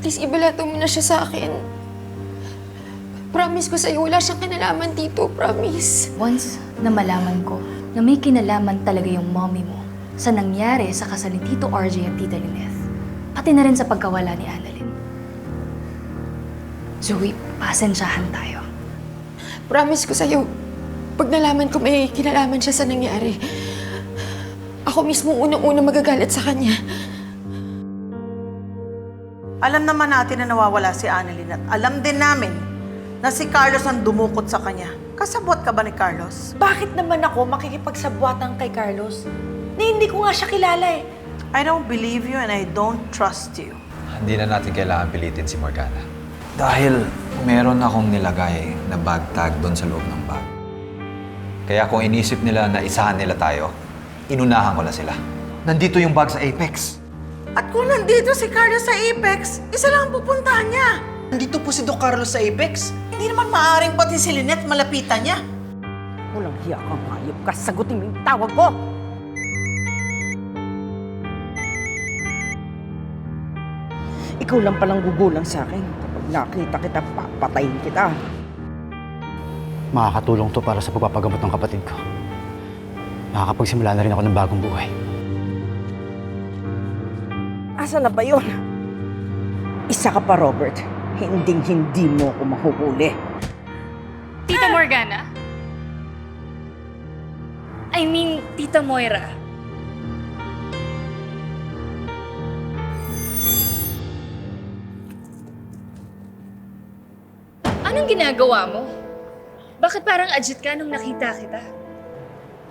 Please, ibalato mo na siya sa akin. Promise ko sa'yo, wala siyang kinalaman dito. Promise. Once na malaman ko na may kinalaman talaga yung mommy mo sa nangyari sa kasal ni Tito RJ at Tita Lynette, pati na rin sa pagkawala ni Annalyn. Zoe, pasensyahan tayo. Promise ko sa'yo, pag nalaman ko may kinalaman siya sa nangyari, ako mismo unang-una magagalit sa kanya. Alam naman natin na nawawala si Annalyn at alam din namin na si Carlos ang dumukot sa kanya. Kasabwat ka ba ni Carlos? Bakit naman ako makikipagsabwatan kay Carlos? Hindi ko nga siya kilala eh. I don't believe you and I don't trust you. Hindi na natin kailangan pilitin si Morgana. Dahil meron akong nilagay na bag tag doon sa loob ng bag. Kaya kung inisip nila na isahan nila tayo, inunahan ko na sila. Nandito yung bag sa Apex. At kung nandito si Carlos sa Apex, isa lang ang pupuntahan niya. Nandito po si Doc Carlos sa Apex. Hindi naman maaaring pati si Lynette malapitan niya. Walang hiya kang hayop ka. Sagutin mo yung tawag ko. Ikaw lang palang gugulang sa akin. Kapag nakita kita, papatayin kita. Makakatulong to para sa pagpapagamot ng kapatid ko. Makakapagsimula na rin ako ng bagong buhay. Asa na ba yun? Isa ka pa, Robert. Hinding-hindi mo ako mahuhuli. Tita Morgana? I mean, Tita Moira. Anong ginagawa mo? Bakit parang agit ka nung nakita kita?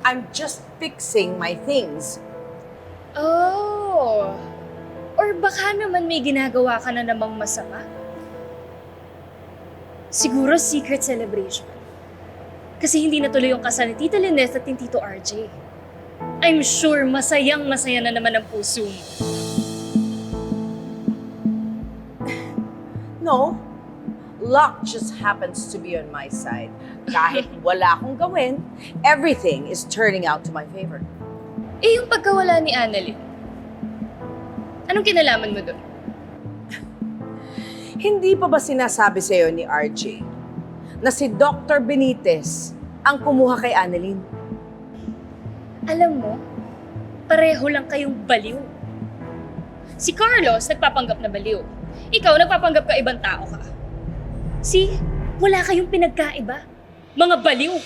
I'm just fixing my things. Oh. Or baka naman may ginagawa ka na namang masama? Siguro secret celebration. Kasi hindi natuloy yung kasal ni Tita Lynette at ni Tito RJ. I'm sure masayang-masaya na naman ang puso mo. No. Luck just happens to be on my side. Kahit wala akong gawin, everything is turning out to my favor. Eh yung pagkawala ni Annalyn, anong kinalaman mo doon? Hindi pa ba sinasabi sa'yo ni RJ na si Dr. Benitez ang kumuha kay Annalyn? Alam mo, pareho lang kayong baliw. Si Carlos nagpapanggap na baliw. Ikaw nagpapanggap ka ibang tao ka. See, wala kayong pinagkaiba. Mga baliw.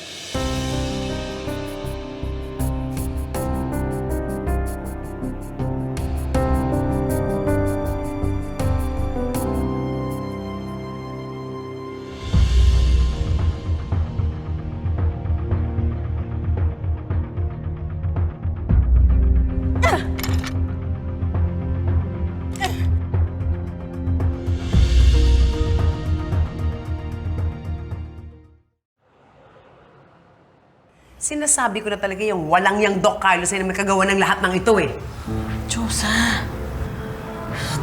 Sinasabi ko na talaga yung walang yang Doc Carlos ay na may kagawa ng lahat ng ito eh. Diyosa,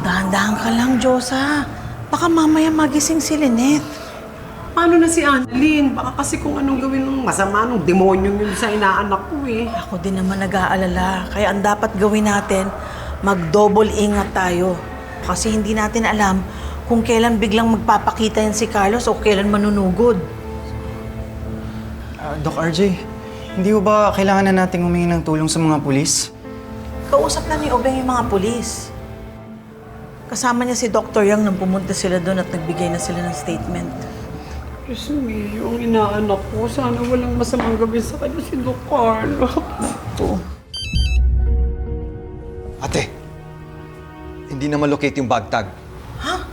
dahan-dahan ka lang, Diyosa. Baka mamaya magising si Lynette. Paano na si Annalyn? Baka kasi kung anong gawin ng masama ng demonyo yun sa inaanak ko eh. Ako din naman nag-aalala. Kaya ang dapat gawin natin, mag-double ingat tayo. Kasi hindi natin alam kung kailan biglang magpapakita yan si Carlos o kailan manunugod. Doc RJ, hindi ko ba kailangan na nating humingi ng tulong sa mga pulis? Kausap na ni Obeng yung mga pulis. Kasama niya si Dr. Yang nang pumunta sila doon at nagbigay na sila ng statement. Diyos mio, ang inaanak ko. Sana walang masamang gawin sa kanya si Doc Carlos. Oo. Ate, hindi na malocate yung bag tag. Ha?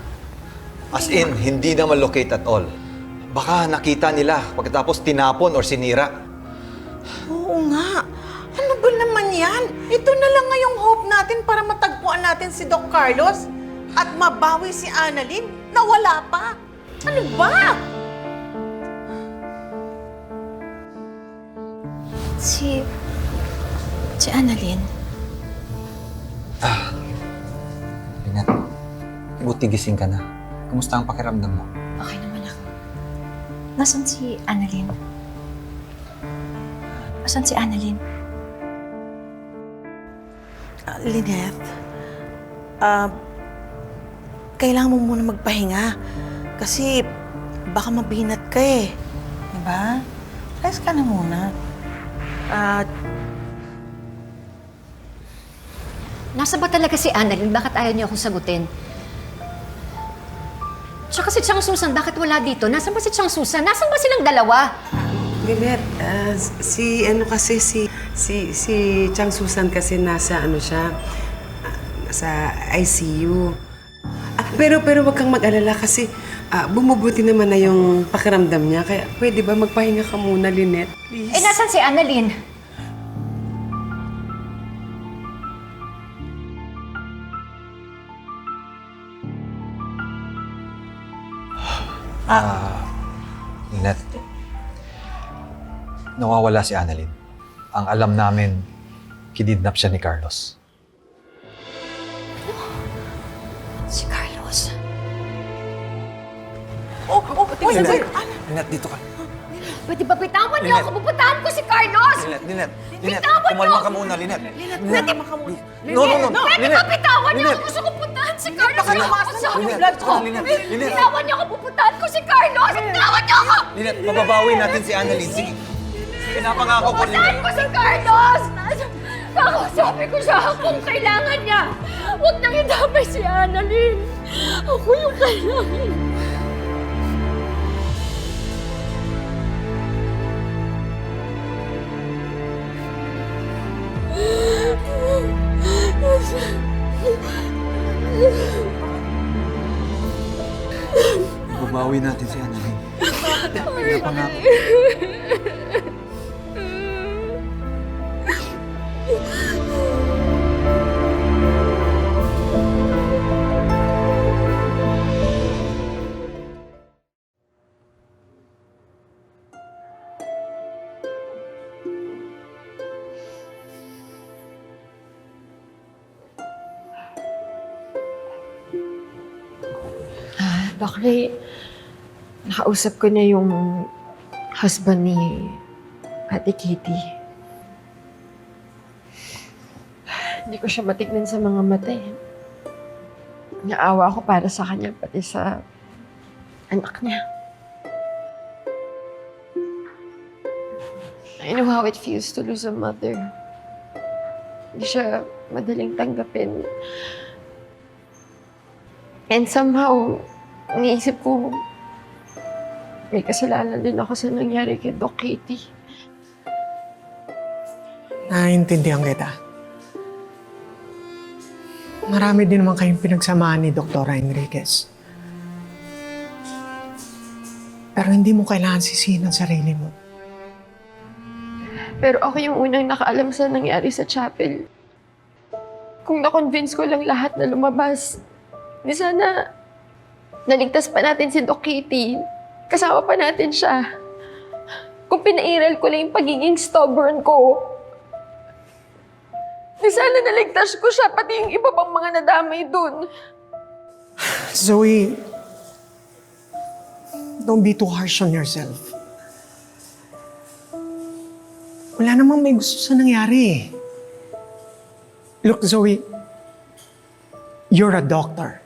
As in, hindi na malocate at all. Baka nakita nila pagkatapos tinapon or sinira. Oo nga. Ano ba naman yan? Ito na lang ngayong hope natin para matagpuan natin si Doc Carlos at mabawi si Annalyn na wala pa. Ano ba? Si Annalyn. Lynette, buti gising ka na. Kumusta ang pakiramdam mo? Okay naman ako. Nasaan si Annalyn? Nasaan si Annalyn? Lynette, kailangan mo muna magpahinga. Kasi baka mabinat ka eh. Diba? Rest ka na muna. At Nasa ba talaga si Annalyn? Bakit ayaw niyo akong sagutin? Tsaka si Chang Susan, bakit wala dito? Nasaan ba si Chang Susan? Nasaan ba silang dalawa? Lynette, si Chang Susan kasi nasa nasa ICU. Pero wag kang mag-alala kasi bumubuti naman na yung pakiramdam niya. Kaya pwede ba magpahinga ka muna, Lynette? Please. Eh, nasaan si Annalyn? Lynette, nawawala si Annalyn. Ang alam namin, kidnap siya ni Carlos. Si Carlos. Lynette, dito ka. Pwede ba bitawan niyo ako? Pupuntahan ko si Carlos! Lynette, Bitawan niyo kumalma ako! ka muna, Lynette. Pwede No, ba bitawan niyo ako? Gusto ko puntahan si Carlos! Lynette, Lynette. Bitawan niyo ako! Pupuntahan ko si Carlos! Bitawan niyo ako! Lynette, mababawi natin si Annalyn. Sige. Pinapangako ko, Pupuntahan Lynette. ko si Carlos! Kakasabi ko siya kung kailangan niya. Huwag nang idamay si Annalyn. Ako yung kailangan. Babawi natin si Annalyn. Pinapangako. Bakri, nakausap ko na yung husband ni Ate Kitty. Hindi ko siya matignan sa mga mata eh. Naawa ako para sa kanya, pati sa anak niya. I know how it feels to lose a mother. Hindi siya madaling tanggapin. And somehow, iniisip ko, may kasalanan din ako sa nangyari kay Doc Kitty. Naiintindihan kita. Marami din naman kayong pinagsamaan ni Dr. Enriquez. Pero hindi mo kailangan sisihin ang sarili mo. Pero ako yung unang nakaalam sa nangyari sa chapel. Kung na-convince ko lang lahat na lumabas, di sana naligtas pa natin si Doc Kitty. Kasama pa natin siya. Kung pinairal ko lang yung pagiging stubborn ko, di sana naligtas ko siya, pati yung iba pang mga nadamay dun. Zoe, don't be too harsh on yourself. Wala namang may gusto sa nangyari. Look, Zoe, you're a doctor.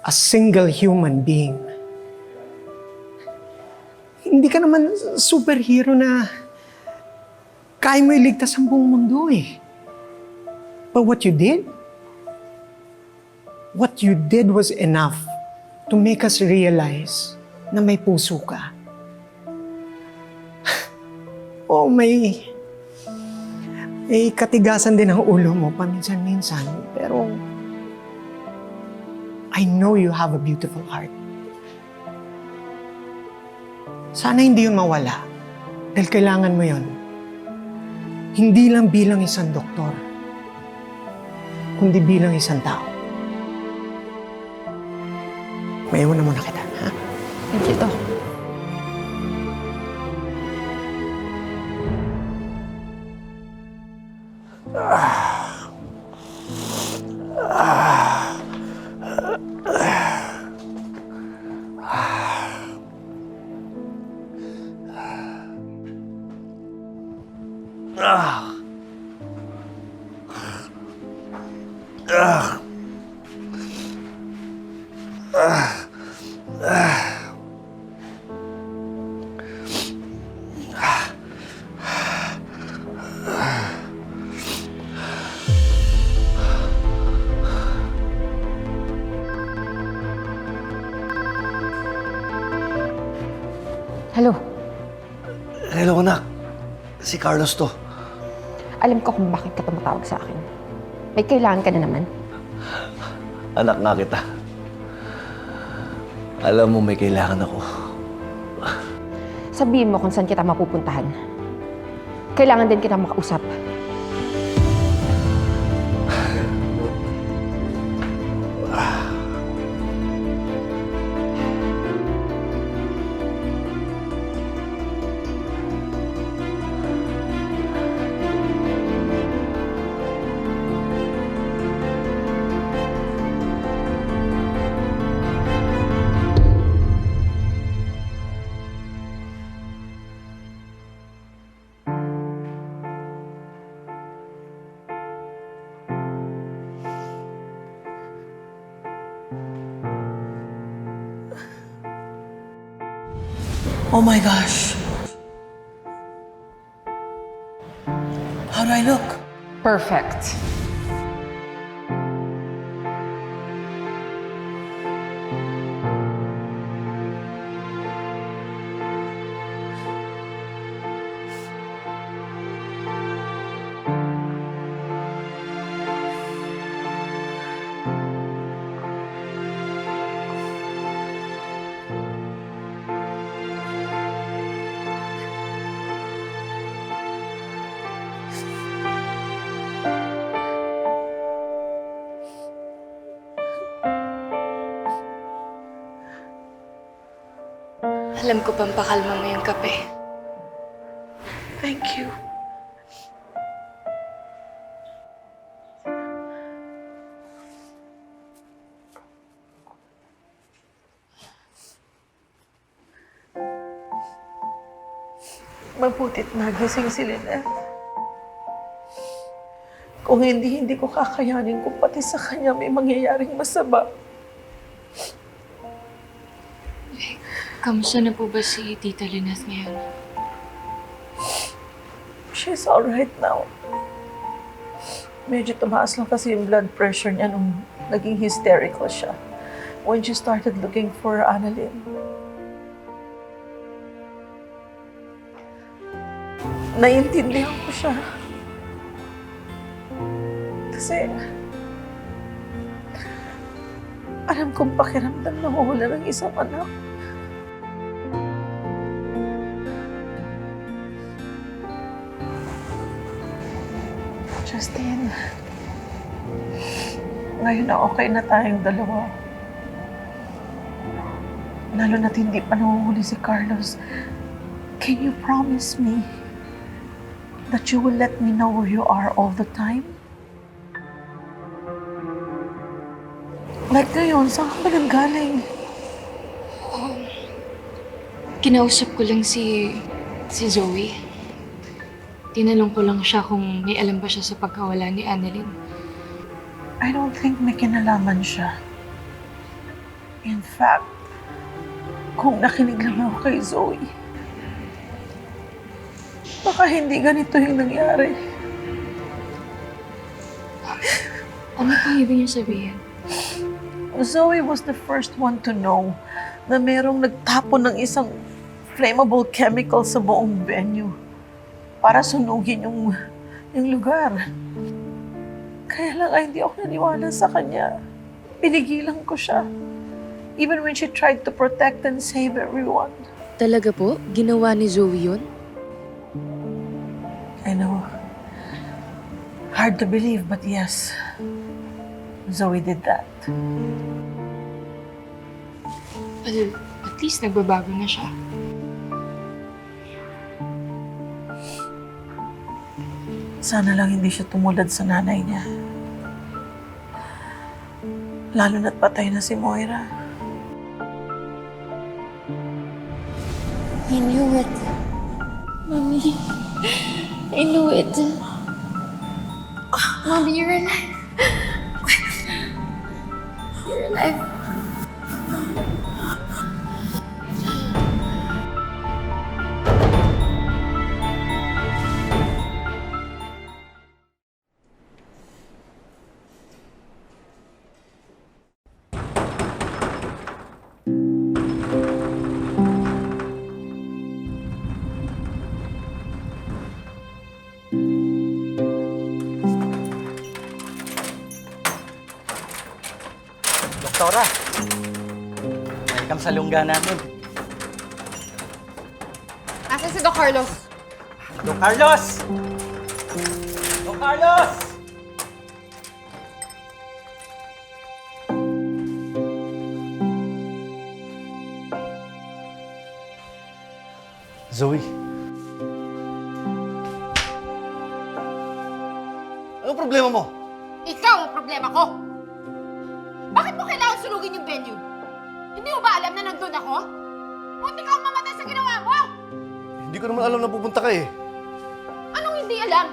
A single human being. Hindi ka naman superhero na kaya mo iligtas ang buong mundo eh. But what you did was enough to make us realize na may puso ka. Oh, may katigasan din ang ulo mo paminsan-minsan, pero I know you have a beautiful heart. Sana hindi yun mawala. Dahil kailangan mo yun. Hindi lang bilang isang doktor, kundi bilang isang tao. Maiwan na muna kita, ha? Thank you, Doc. Hello. Hello, anak. Si Carlos to. Alam ko kung bakit ka tumatawag sa akin. May kailangan ka na naman. Anak nga kita. Alam mo may kailangan ako. Sabihin mo kung saan kita mapupuntahan. Kailangan din kita makausap. Oh my gosh. How do I look? Perfect. Alam ko pampakalma mo yung kape. Thank you. Mabutit nagising si Lynette. Kung hindi ko kakayanin kung pati sa kanya may mangyayaring masama. Kamusta na po ba si Tita Lynette ngayon? She's alright now. Medyo tumaas lang kasi yung blood pressure niya nung naging hysterical siya. When she started looking for Annalyn. Naiintindihan ko siya. Kasi alam kong pakiramdam na mawala ng isang anak. Justine, ngayon na okay na tayong dalawa. Lalo na't hindi pa nahuhuli si Carlos. Can you promise me that you will let me know where you are all the time? Like ngayon, saan ka ba nanggaling? Kinausap ko lang si Zoe. Tinanong ko lang siya kung may alam ba siya sa pagkawala ni Annalyn. I don't think may kinalaman siya. In fact, kung nakinig lang ako kay Zoe, baka hindi ganito yung nangyari. Ano pang ibig niyo sabihin? Zoe was the first one to know na merong nagtapon ng isang flammable chemical sa buong venue para sunugin yung lugar. Kaya lang ay hindi ako naniwala sa kanya. Pinigilan ko siya. Even when she tried to protect and save everyone. Talaga po? Ginawa ni Zoe yun? I know. Hard to believe, but yes. Zoe did that. Well, at least nagbabago na siya. Sana lang hindi siya tumulad sa nanay niya. Lalo na't patay na si Moira. I knew it. Mommy, I knew it. Mommy, you're alive. You're alive. Laura. Welcome sa lungga namin. Nasaan si Doc Carlos? Don Carlos! Don Carlos! Zoe. Anong problema mo? Ikaw ang problema ko! Bakit mo kailangan sunugin yung venue? Hindi mo ba alam na nandun ako? Munti ka mamatay sa ginawa mo! Hindi ko naman alam na pupunta ka eh. Anong hindi alam?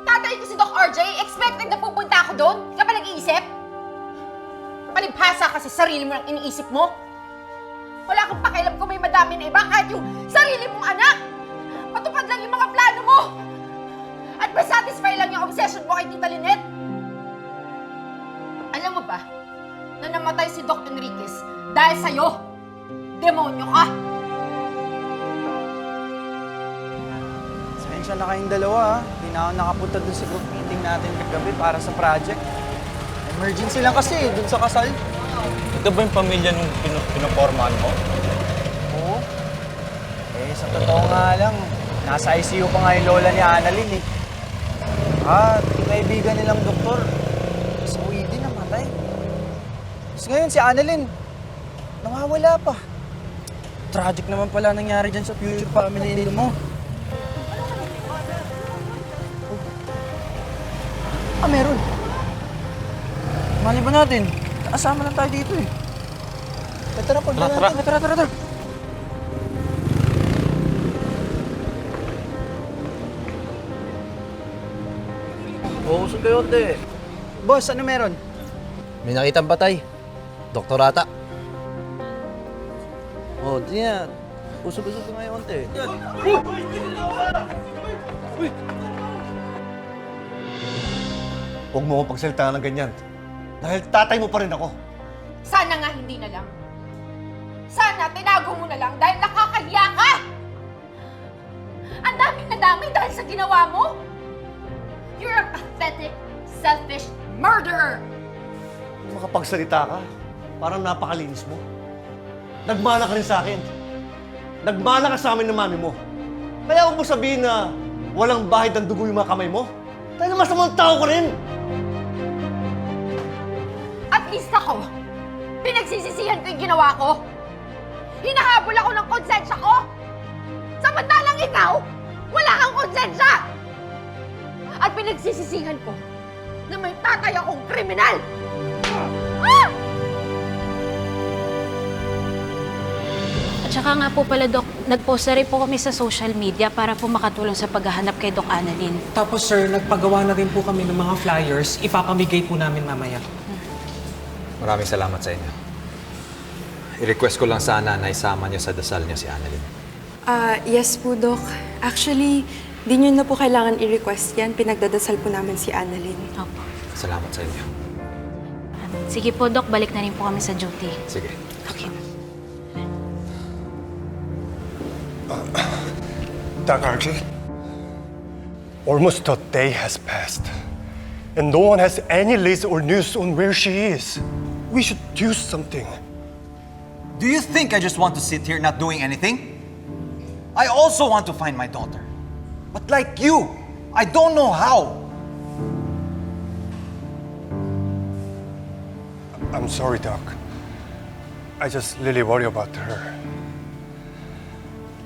Tatay ko si Doc RJ, expected na pupunta ako doon? Ka ba nag-iisip? Palibhasa kasi sarili mo lang iniisip mo. Wala kang pakialam kung may madami na iba kahit yung sarili mong anak. Patupad lang yung mga plano mo. At masatisfy lang yung obsession mo kay Tita Lynette. Alam mo ba na namatay si Doc Enriquez dahil sa'yo? Demonyo ka! Pasensya na kayong dalawa ha. Hindi na ako nakapunta dun sa group meeting natin kagabi para sa project. Emergency lang kasi dun sa kasal. Ito ba yung pamilya nung pinopormahan mo? Oo. Eh, sa totoo nga lang, nasa ICU pa nga yung lola ni Annalyn eh. Yung kaibigan nilang doktor, sa uwi din namatay. Tapos ngayon si Annalyn, nawawala pa. Tragic naman pala nangyari dyan sa future family mo. Meron. Mali ba natin? Asama lang tayo dito eh. Tara, tara. Oo, kayo, te. Boss, ano meron? May nakitang patay. Doktorata. Oh, di nga. Usog-usog ka ngayon, te. Huwag mo akong pagsalita ng ganyan. Dahil tatay mo pa rin ako. Sana nga hindi na lang. Sana tinago mo na lang dahil nakakahiya ka! Ang daming nadamay dahil sa ginawa mo! You're a pathetic, selfish murderer! Makapagsalita ka, parang napakalinis mo. Nagmana ka rin sa akin. Nagmana ka sa amin ng mami mo. Kaya huwag mo sabihin na walang bahid ng dugo yung mga kamay mo. Dahil masamang tao ko rin. At least ako, pinagsisisihan ko yung ginawa ko. Hinahabol ako ng konsensya ko. Samantalang ikaw, wala kang konsensya. At pinagsisisihan ko na may tatay akong kriminal. Ah! At saka nga po pala, Dok, nag-post na rin po kami sa social media para po makatulong sa paghahanap kay Doc Annalyn. Tapos sir, nagpagawa na rin po kami ng mga flyers. Ipapamigay po namin mamaya. Maraming salamat sa inyo. I-request ko lang sana na isama niyo sa dasal niyo si Annalyn. Yes po, Doc. Actually, di nyo na po kailangan i-request yan. Pinagdadasal po namin si Annalyn. Opo. Salamat sa inyo. Sige po, Doc, balik na rin po kami sa duty. Sige. Okay. Doc RJ, almost a day has passed, and no one has any list or news on where she is. We should do something. Do you think I just want to sit here not doing anything? I also want to find my daughter. But like you, I don't know how. I'm sorry, Doc. I just really worry about her.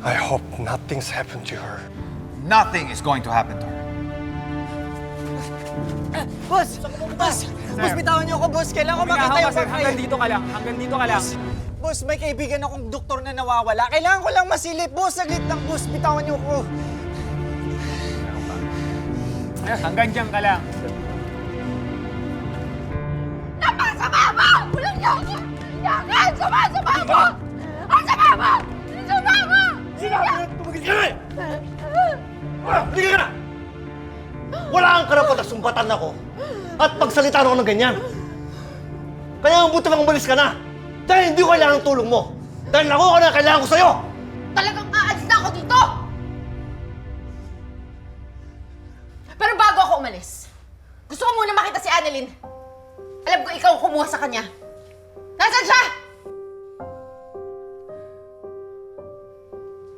I hope nothing's happened to her. Nothing is going to happen to her. Boss! Boss! Boss, bitawan niyo ako, boss. Kailangan ko makita yung papay. Hanggang dito ka lang. Hanggang dito ka lang. Boss, may kaibigan akong doktor na nawawala. Kailangan ko lang masilip. Boss, saglit lang, boss. Bitawan niyo ako. Hanggang dyan ka lang. Napasama mo! Walang yakan! Yakan! Sumasama mo! Ang sama mo! Suma mo! Sinabi na tumagil ka na eh! Hindi ka na! Wala kang karapat na sumbatan ako at pagsalitaan ako ng ganyan. Kaya ang buti lang umalis ka na dahil hindi ko kailangan ng tulong mo. Dahil ako na kailangan ko sa'yo! Talagang aalis na ako dito! Pero bago ako umalis, gusto ko muna makita si Annalyn. Alam ko ikaw ang kumuha sa kanya. Nasaan siya?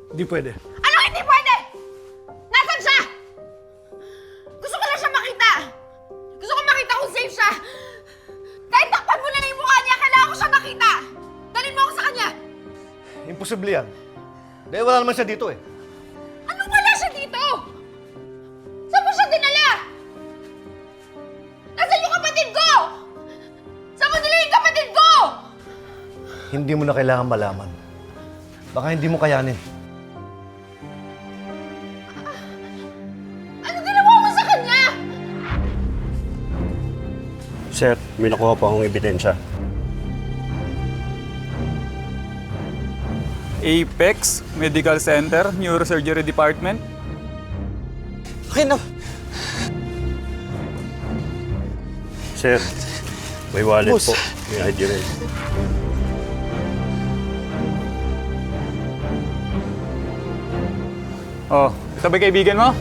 Hindi pwede. Anong hindi pwede? Nasaan siya? Gusto ko lang siya makita. Gusto ko makita kung safe siya. Kahit takpan mo na yung mukha niya, kailangan ko siya makita. Dalhin mo ako sa kanya. Imposible yan. Dahil wala naman siya dito eh. Anong wala siya dito? Saan mo siya dinala? Nasaan yung kapatid ko? Saan mo nila yung kapatid ko? Hindi mo na kailangan malaman. Baka hindi mo kayanin. Ano ginawa mo sa kanya? Sir, may nakuha po akong ebidensya. Apex Medical Center, Neurosurgery Department. Akin na. Sir, may wallet Boss. po. May ID rin. Oh, ito ba kaibigan mo?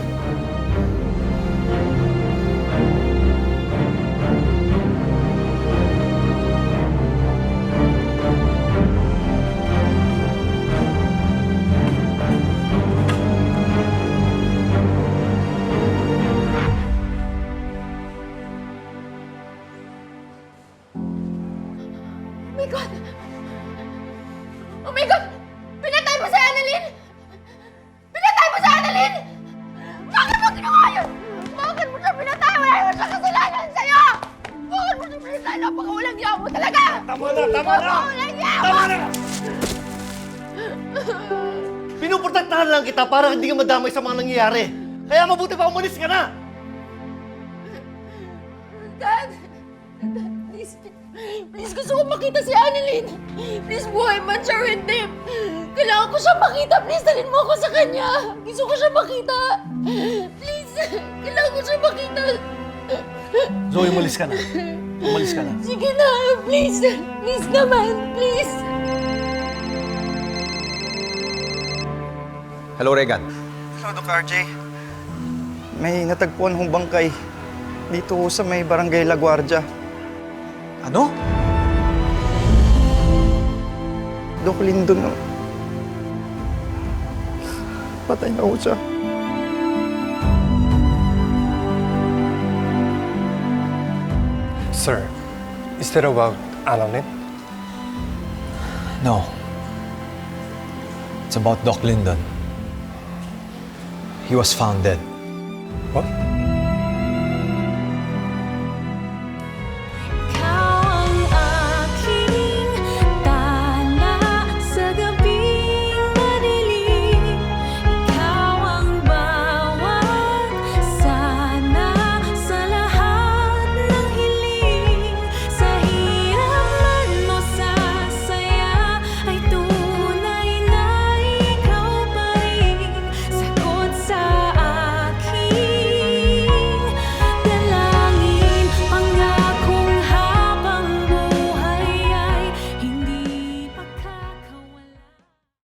Oh my God! Oh my God! Pinatay mo si Annalyn! Pinatay mo si Annalyn! Bakit mo ginawa yun? Bakit mo siya pinatay? Wala naman siya kasalanan sa'yo! Bakit mo siya pinatay? Napakawalang yaw mo talaga! Tama na! Tama na! Napakawalang yaw! Tama na! Pinuprotektahan lang kita para hindi ka madamay sa mga nangyayari. Kaya mabuti pa umalis ka na! Dad! Dad, please. Please, gusto ko makita si Annalyn. Please, buhay man siya o hindi. Kailangan ko siya makita. Please, dalhin mo ako sa kanya. Gusto ko siya makita. Please, kailangan ko siya makita. Zoe, umalis ka na. Umalis ka na. Sige na, please. Please naman, please. Hello, Regan. Hello, Doc RJ. May natagpuan hong bangkay dito sa may barangay La Guardia. Ano? Doc Lindon na. Patay na ho siya. Sir, is that about Annalyn? No. It's about Doc Lyndon. He was found dead. What?